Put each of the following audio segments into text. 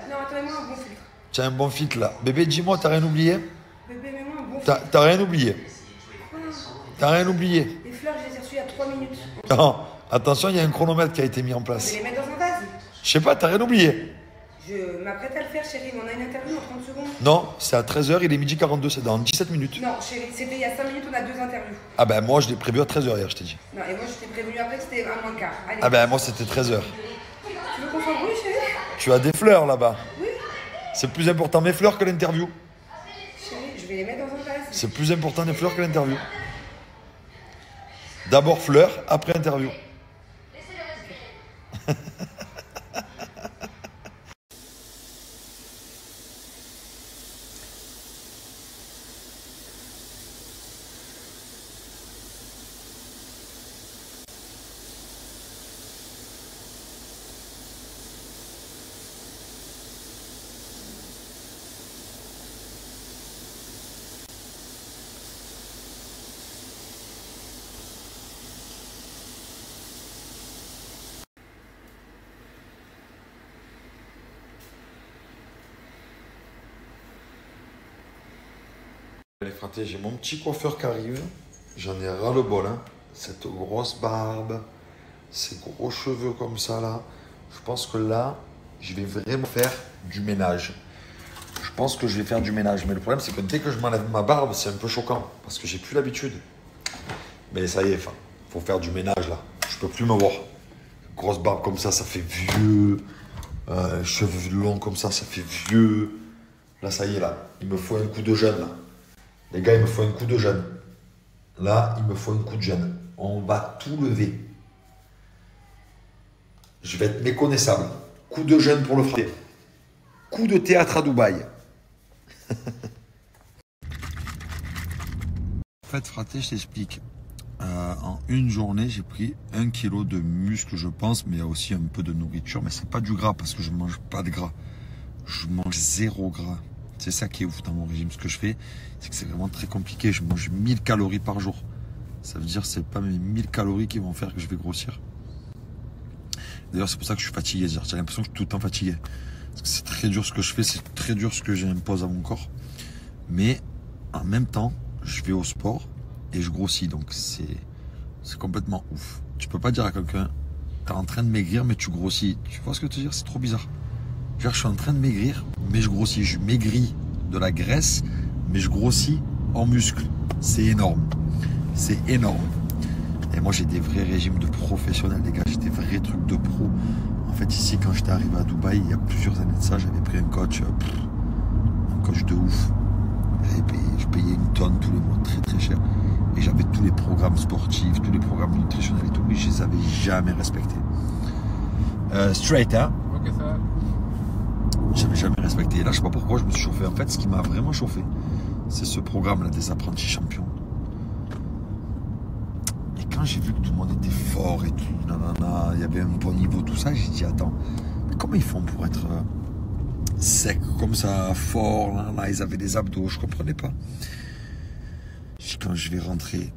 Non, attends, mets-moi un bon filtre. Tu as un bon fit là. Bébé, dis-moi, t'as rien oublié? Bébé, mets-moi un bon filtre. T'as rien oublié? Quoi? T'as rien oublié? Les fleurs, je les ai reçues il y a 3 minutes. Non, attention, il y a un chronomètre qui a été mis en Je place. vais les mettre dans un vase. Je sais pas, t'as rien oublié? Je m'apprête à le faire, chérie, mais on a une interview en 30 secondes. Non, c'est à 13h, il est midi 42, c'est dans 17 minutes. Non, chérie, c'était il y a 5 minutes, on a 2 interviews. Ah ben moi je l'ai prévu à 13h hier, je t'ai dit. Non, et moi, je t'ai prévenu après que c'était un moins quart. Allez. Ah ben moi c'était 13h. Tu veux qu'on s'embrouille, chérie? Tu as des fleurs là-bas. Oui. C'est plus important mes fleurs que l'interview. Chérie, je vais les mettre dans un vase. C'est plus important les fleurs que l'interview. D'abord fleurs, après interview. Allez fraté, j'ai mon petit coiffeur qui arrive. J'en ai ras le bol, hein. Cette grosse barbe, ces gros cheveux comme ça là. Je pense que là, je vais vraiment faire du ménage. Je pense que je vais faire du ménage. Mais le problème, c'est que dès que je m'enlève ma barbe, c'est un peu choquant. Parce que j'ai plus l'habitude. Mais ça y est, faut faire du ménage là. Je peux plus me voir. Grosse barbe comme ça fait vieux. Cheveux longs comme ça fait vieux. Là, ça y est là. Il me faut un coup de jeune là. Les gars, il me faut un coup de jeune. Là, il me faut un coup de jeune. On va tout lever. Je vais être méconnaissable. Coup de jeune pour le frapper. Coup de théâtre à Dubaï. En fait, fraté, je t'explique. En une journée, j'ai pris 1 kg de muscle, je pense, mais il y a aussi un peu de nourriture. Mais c'est pas du gras parce que je mange pas de gras. Je mange 0 gras. C'est ça qui est ouf dans mon régime. Ce que je fais, c'est que c'est vraiment très compliqué. Je mange 1000 calories par jour. Ça veut dire que c'est pas mes 1000 calories qui vont faire que je vais grossir. D'ailleurs, c'est pour ça que je suis fatigué. J'ai l'impression que je suis tout le temps fatigué. Parce que c'est très dur ce que je fais, c'est très dur ce que j'impose à mon corps. Mais en même temps, je vais au sport et je grossis. Donc c'est complètement ouf. Tu peux pas dire à quelqu'un, t'es en train de maigrir mais tu grossis. Tu vois ce que je veux te dire? C'est trop bizarre. Je suis en train de maigrir, mais je grossis. Je maigris de la graisse, mais je grossis en muscle. C'est énorme. C'est énorme. Et moi, j'ai des vrais régimes de professionnels, les gars. J'ai des vrais trucs de pro. En fait, ici, quand j'étais arrivé à Dubaï, il y a plusieurs années de ça, j'avais pris un coach de ouf. Je payais une tonne tous les mois, très très cher. Et j'avais tous les programmes sportifs, tous les programmes nutritionnels et tout, mais je les avais jamais respectés. Straight, hein? Ok, ça va. J'avais jamais respecté. Et là, je sais pas pourquoi je me suis chauffé. En fait, ce qui m'a vraiment chauffé, c'est ce programme-là des apprentis champions. Et quand j'ai vu que tout le monde était fort et tout, nanana, il y avait un bon niveau, tout ça, j'ai dit, attends, mais comment ils font pour être secs comme ça, forts, là, ils avaient des abdos, je comprenais pas. Quand je vais rentrer,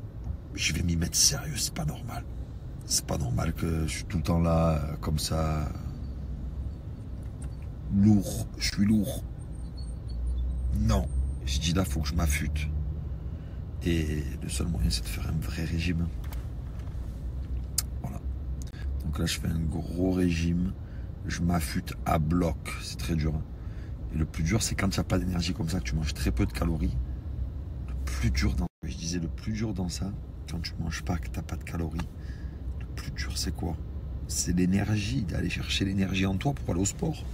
je vais m'y mettre sérieux, c'est pas normal. C'est pas normal que je suis tout le temps là, comme ça... Lourd, je suis lourd. Non, je dis là, il faut que je m'affûte. Et le seul moyen, c'est de faire un vrai régime. Voilà. Donc là, je fais un gros régime. Je m'affûte à bloc. C'est très dur. Et le plus dur, c'est quand il n'y a pas d'énergie comme ça, que tu manges très peu de calories. Le plus dur dans... Je disais, le plus dur dans ça, quand tu manges pas, que tu n'as pas de calories, le plus dur, c'est quoi? C'est l'énergie, d'aller chercher l'énergie en toi pour aller au sport.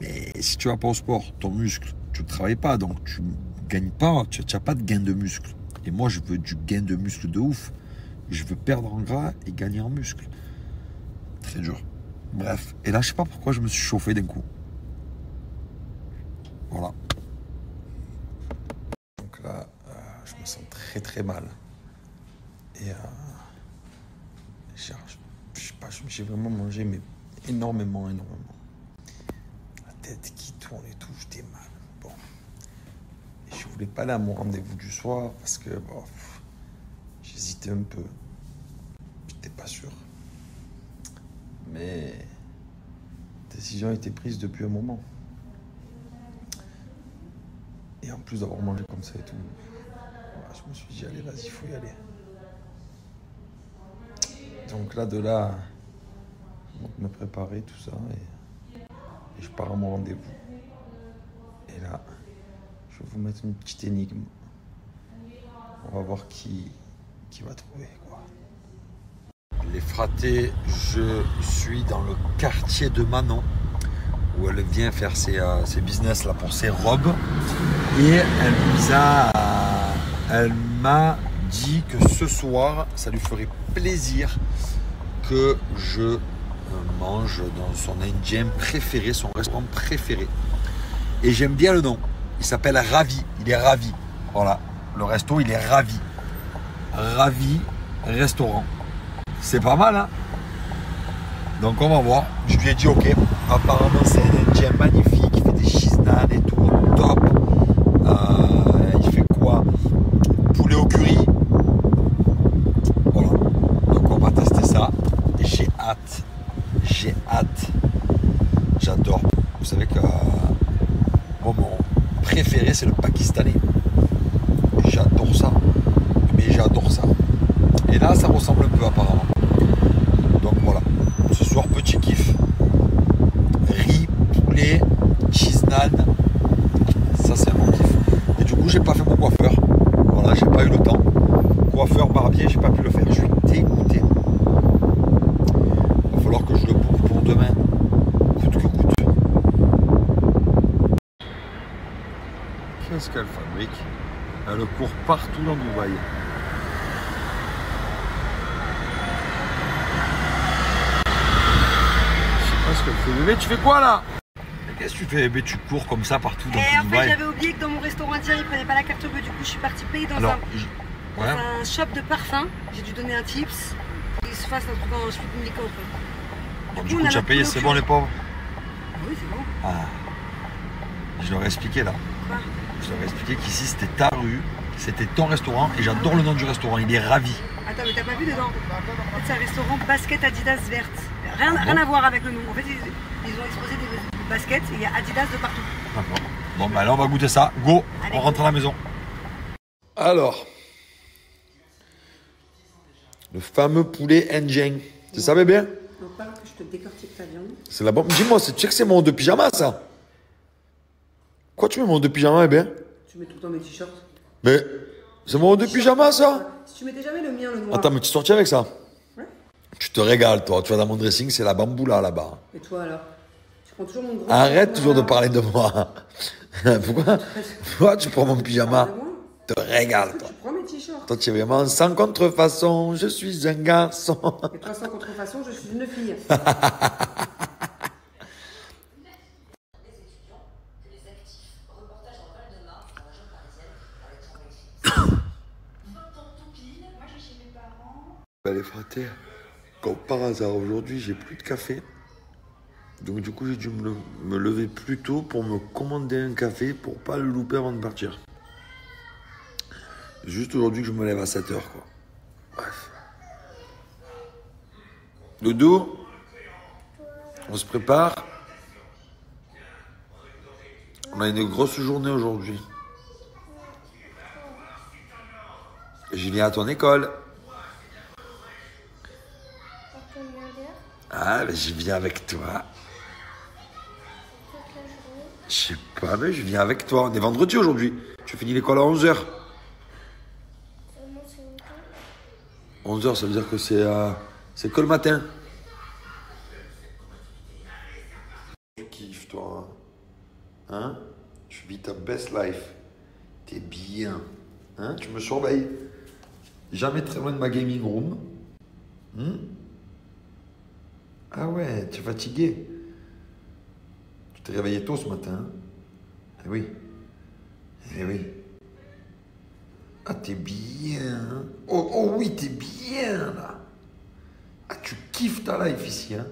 Mais si tu vas pas au sport, ton muscle, tu ne travailles pas, donc tu ne gagnes pas, tu n'as pas de gain de muscle. Et moi, je veux du gain de muscle de ouf. Je veux perdre en gras et gagner en muscle. Très dur. Bref. Et là, je sais pas pourquoi je me suis chauffé d'un coup. Voilà. Donc là, je me sens très très mal. Et je sais pas, j'ai vraiment mangé mais énormément. Tête qui tourne et tout, j'étais mal. Bon. Et je voulais pas aller à mon rendez-vous du soir parce que bon, j'hésitais un peu. J'étais pas sûr. Mais décision a été prise depuis un moment. Et en plus d'avoir mangé comme ça et tout, voilà, je me suis dit, allez, vas-y, il faut y aller. Donc là, de là, je vais me préparer, tout ça, et je pars à mon rendez-vous. Et là, je vais vous mettre une petite énigme. On va voir qui va trouver, quoi. Les fratés, je suis dans le quartier de Manon, où elle vient faire ses business là pour ses robes. Et elle m'a dit que ce soir, ça lui ferait plaisir que je mange dans son indien préféré, son restaurant préféré. Et j'aime bien le nom. Il s'appelle Ravi. Il est Ravi. Voilà. Le resto, il est Ravi. Ravi Restaurant. C'est pas mal, hein? Donc on va voir. Je lui ai dit ok. Apparemment c'est un indien magnifique. Il fait des cheese naan et tout. Top. Il fait quoi? Poulet au curry. Voilà. Donc on va tester ça. Et j'ai hâte. J'ai hâte. J'adore. Vous savez que mon préféré c'est le pakistanais. J'adore ça. Mais j'adore ça. Et là ça ressemble un peu apparemment. Donc voilà. Ce soir petit kiff. Riz, poulet, cheese naan. Ça c'est un bon kiff. Et du coup j'ai pas fait mon coiffeur. Voilà, j'ai pas eu le temps. Coiffeur, barbier, j'ai pas pu le faire. Je suis dégoûté. Il va falloir que je le boucle pour demain. Coûte que coûte. Qu'est-ce qu'elle fabrique? Elle court partout dans Dubaï. Je sais pas ce qu'elle fait. Bébé, tu fais quoi là? Qu'est-ce que tu fais, bébé? Tu cours comme ça partout dans Et en Dubaï. fait, j'avais oublié que dans mon restaurant indien, ils prenaient pas la carte bleue. Du coup, je suis partie payer dans un shop de parfum. J'ai dû donner un tips. Ils se fassent un truc en suite de licorne. Du coup, tu as payé, c'est bon les pauvres? Oui, c'est bon. Ah. Je leur ai expliqué là. Quoi? Je leur ai expliqué qu'ici c'était ta rue, c'était ton restaurant et j'adore le nom du restaurant, il est Ravi. Attends, mais t'as pas vu dedans? En fait, c'est un restaurant basket Adidas verte. Rien à voir avec le nom. En fait, ils ont exposé des baskets et il y a Adidas de partout. D'accord. Bon, bah là on va goûter ça. Go, allez, on rentre à la maison. Alors, le fameux poulet indien. C'est ça, bébé? On parle que je te décortique ta viande. C'est la bombe. Dis-moi, tu sais que c'est mon haut de pyjama ça? Quoi, tu mets mon haut de pyjama, bébé? Tu mets tout le temps mes t-shirts. Mais c'est mon haut de pyjama ça? Si tu mettais jamais le mien, le noir. Attends, mais tu sortis avec ça? Ouais. Tu te régales, toi. Tu vas dans mon dressing, c'est la bamboula là-bas. Et toi alors? Tu prends toujours mon gros. Arrête toujours de parler de moi. Pourquoi tu prends mon pyjama? Te régale, toi. Tu prends mes t-shirts. Toi, tu es vraiment sans contrefaçon. Je suis un garçon. Et toi, sans contrefaçon, je suis une fille. Les fratés, comme par hasard, aujourd'hui, j'ai plus de café. Donc, du coup, j'ai dû me lever plus tôt pour me commander un café pour pas le louper avant de partir. Juste aujourd'hui que je me lève à 7h, quoi. Bref. Doudou, on se prépare. On a une grosse journée aujourd'hui. Je viens à ton école. Ah, mais je viens avec toi. Je sais pas, mais je viens avec toi. On est vendredi aujourd'hui. Tu finis l'école à 11h. 11h, ça veut dire que c'est que le matin. Tu kiffes, toi. Hein? Tu vis ta best life. T'es bien. Hein? Tu me surveilles. Jamais très loin de ma gaming room. Ah ouais, tu es fatigué. Tu t'es réveillé tôt ce matin. Eh oui. Eh oui. Ah, t'es bien. Oh oui, t'es bien là. Ah, tu kiffes ta life ici. Hein.